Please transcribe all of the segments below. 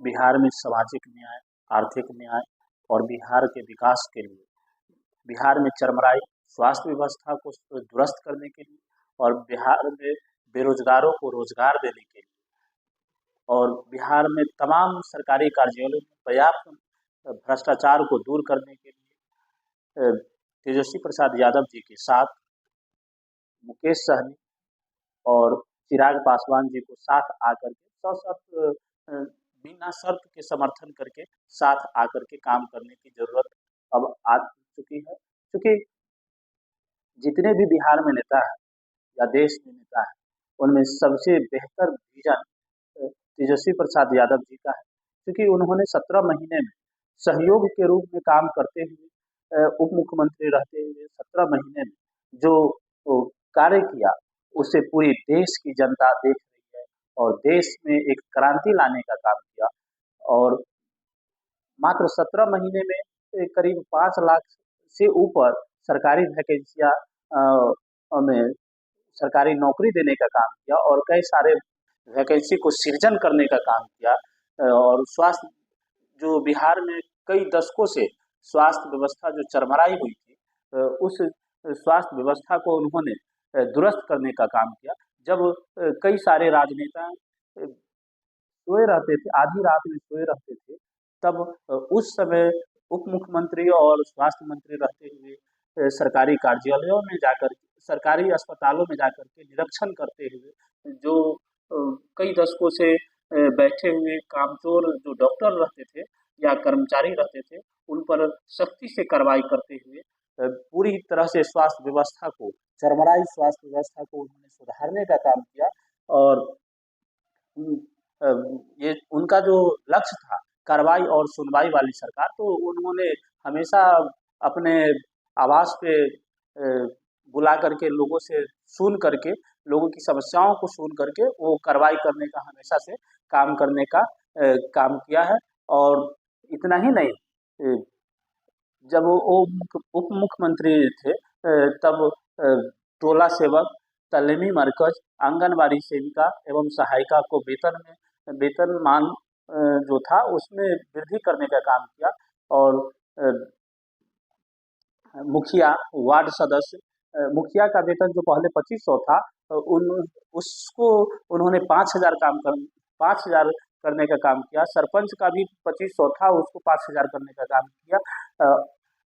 बिहार में सामाजिक न्याय, आर्थिक न्याय और बिहार के विकास के लिए, बिहार में चरमराई स्वास्थ्य व्यवस्था को दुरुस्त करने के लिए और बिहार में बेरोजगारों को रोजगार देने के लिए और बिहार में तमाम सरकारी कार्यालयों में पर्याप्त भ्रष्टाचार को दूर करने के लिए तेजस्वी प्रसाद यादव जी के साथ मुकेश सहनी और चिराग पासवान जी को साथ आकर के बिना शर्त के समर्थन करके साथ आकर के काम करने की जरूरत अब आ चुकी है, क्योंकि जितने भी बिहार में नेता है या देश में नेता है उनमें सबसे बेहतर विजन तेजस्वी प्रसाद यादव जी का है, क्योंकि उन्होंने 17 महीने में सहयोग के रूप में काम करते हुए उप मुख्यमंत्री रहते हुए 17 महीने में जो कार्य किया उसे पूरी देश की जनता देख रही है और देश में एक क्रांति लाने का काम किया। और मात्र 17 महीने में करीब 5 लाख से ऊपर सरकारी वैकेंसियां में सरकारी नौकरी देने का काम किया और कई सारे वैकेंसी को सृजन करने का काम किया। और स्वास्थ्य जो बिहार में कई दशकों से स्वास्थ्य व्यवस्था जो चरमराई हुई थी उस स्वास्थ्य व्यवस्था को उन्होंने दुरुस्त करने का काम किया। जब कई सारे राजनेता सोए रहते थे, आधी रात में सोए रहते थे, तब उस समय उप मुख्यमंत्री और स्वास्थ्य मंत्री रहते हुए सरकारी कार्यालयों में जाकर सरकारी अस्पतालों में जाकर के निरीक्षण करते हुए जो कई दशकों से बैठे हुए कामचोर जो डॉक्टर रहते थे या कर्मचारी रहते थे उन पर सख्ती से कार्रवाई करते हुए पूरी तरह से स्वास्थ्य व्यवस्था को चरमराई स्वास्थ्य व्यवस्था को उन्होंने सुधारने का काम किया। और ये उनका जो लक्ष्य था कार्रवाई और सुनवाई वाली सरकार, तो उन्होंने हमेशा अपने आवास पे बुला करके लोगों से सुन करके लोगों की समस्याओं को सुन करके वो कार्रवाई करने का हमेशा से काम करने का काम किया है। और इतना ही नहीं, जब वो उप मुख्यमंत्री थे तब टोला सेवक, तालीमी मरकज, आंगनबाड़ी सेविका एवं सहायिका को वेतनमान जो था उसमें वृद्धि करने का काम किया। और मुखिया, वार्ड सदस्य, मुखिया का वेतन जो पहले 2500 था उसको उन्होंने 5000 करने का काम किया। सरपंच का भी 2500 था, उसको 5000 करने का काम किया।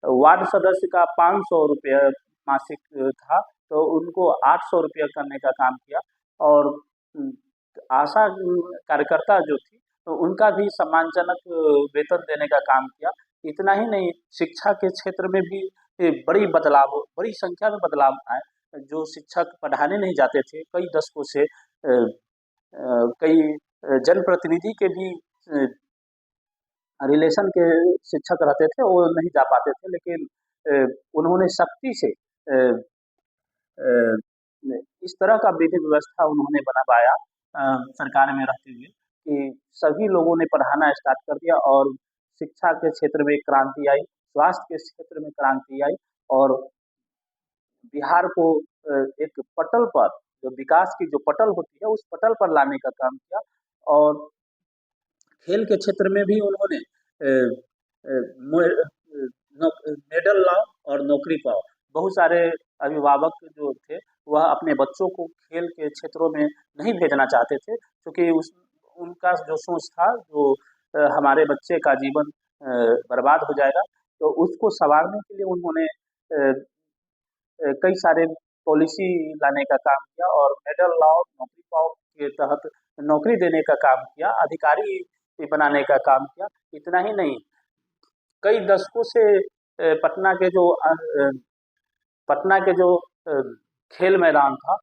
वार्ड सदस्य का 500 रुपये मासिक था, तो उनको 800 रुपये करने का काम किया। और आशा कार्यकर्ता जो थी तो उनका भी सम्मानजनक वेतन देने का काम किया। इतना ही नहीं, शिक्षा के क्षेत्र में भी बड़ी संख्या में बदलाव आए। जो शिक्षक पढ़ाने नहीं जाते थे, कई दशकों से कई जनप्रतिनिधि के भी रिलेशन के शिक्षक रहते थे, वो नहीं जा पाते थे, लेकिन उन्होंने सख्ती से इस तरह का विधि व्यवस्था उन्होंने बनवाया सरकार में रहते हुए कि सभी लोगों ने पढ़ाना स्टार्ट कर दिया और शिक्षा के क्षेत्र में क्रांति आई, स्वास्थ्य के क्षेत्र में क्रांति आई और बिहार को एक पटल पर, जो विकास की जो पटल होती है उस पटल पर लाने का काम किया। और खेल के क्षेत्र में भी उन्होंने मेडल लाओ और नौकरी पाओ। बहुत सारे अभिभावक जो थे वह अपने बच्चों को खेल के क्षेत्रों में नहीं भेजना चाहते थे, क्योंकि उनका जो सोच था जो हमारे बच्चे का जीवन बर्बाद हो जाएगा, तो उसको संवारने के लिए उन्होंने कई सारे पॉलिसी लाने का काम किया और मेडल लाओ नौकरी पाओ के तहत नौकरी देने का काम किया, अधिकारी बनाने का काम किया। इतना ही नहीं, कई दशकों से पटना के जो खेल मैदान था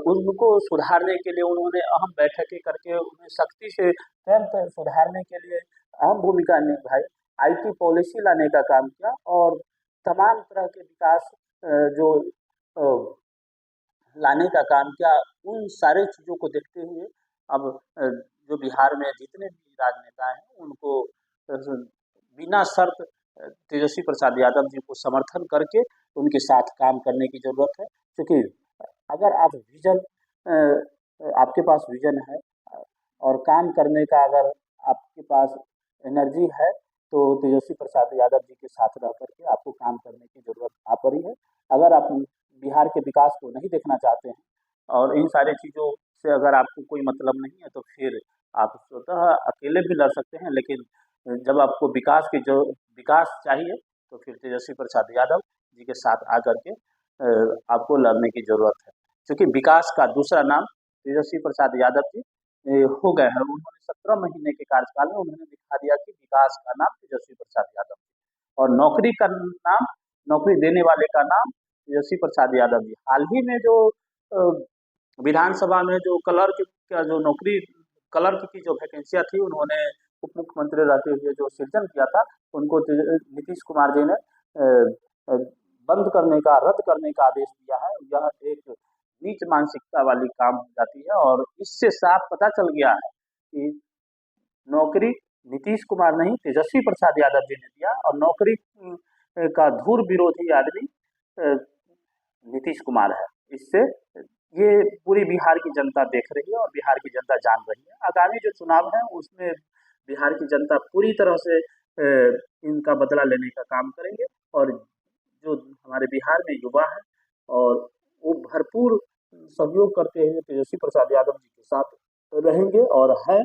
उनको सुधारने के लिए उन्होंने अहम बैठकें करके उन्हें सख्ती से सुधारने के लिए अहम भूमिका निभाई, IT पॉलिसी लाने का काम किया और तमाम तरह के विकास जो लाने का काम किया। उन सारे चीज़ों को देखते हुए अब जो बिहार में जितने भी राजनेता हैं उनको बिना शर्त तेजस्वी प्रसाद यादव जी को समर्थन करके उनके साथ काम करने की ज़रूरत है, क्योंकि अगर आपके पास विजन है और काम करने का अगर आपके पास एनर्जी है तो तेजस्वी प्रसाद यादव जी के साथ रह करके आपको काम करने की ज़रूरत आ पड़ी है। अगर आप बिहार के विकास को नहीं देखना चाहते हैं और इन सारी चीज़ों से अगर आपको कोई मतलब नहीं है तो फिर आप स्वतः अकेले भी लड़ सकते हैं, लेकिन जब आपको विकास चाहिए तो फिर तेजस्वी प्रसाद यादव जी के साथ आकर के आपको लड़ने की ज़रूरत है। क्योंकि विकास का दूसरा नाम तेजस्वी प्रसाद यादव जी हो गए हैं। उन्होंने 17 महीने के कार्यकाल में उन्होंने दिखा दिया कि विकास का नाम तेजस्वी प्रसाद यादव जी और नौकरी का नाम, नौकरी देने वाले का नाम तेजस्वी प्रसाद यादव जी। हाल ही में जो अ, विधानसभा में जो क्लर्क का जो नौकरी, क्लर्क की जो वैकेंसियाँ थी, उन्होंने उप मुख्यमंत्री रहते हुए जो सृजन किया था, उनको नीतीश कुमार जी ने अ, बंद करने का, रद्द करने का आदेश दिया है। यह एक नीच मानसिकता वाली काम हो जाती है और इससे साफ पता चल गया है कि नौकरी नीतीश कुमार नहीं, तेजस्वी प्रसाद यादव जी ने दिया और नौकरी का धूर विरोधी आदमी नीतीश कुमार है। इससे ये पूरी बिहार की जनता देख रही है और बिहार की जनता जान रही है। आगामी जो चुनाव है उसमें बिहार की जनता पूरी तरह से इनका बदला लेने का काम करेंगे और जो हमारे बिहार में युवा है और वो भरपूर सहयोग करते हुए तेजस्वी प्रसाद यादव जी के साथ रहेंगे और है।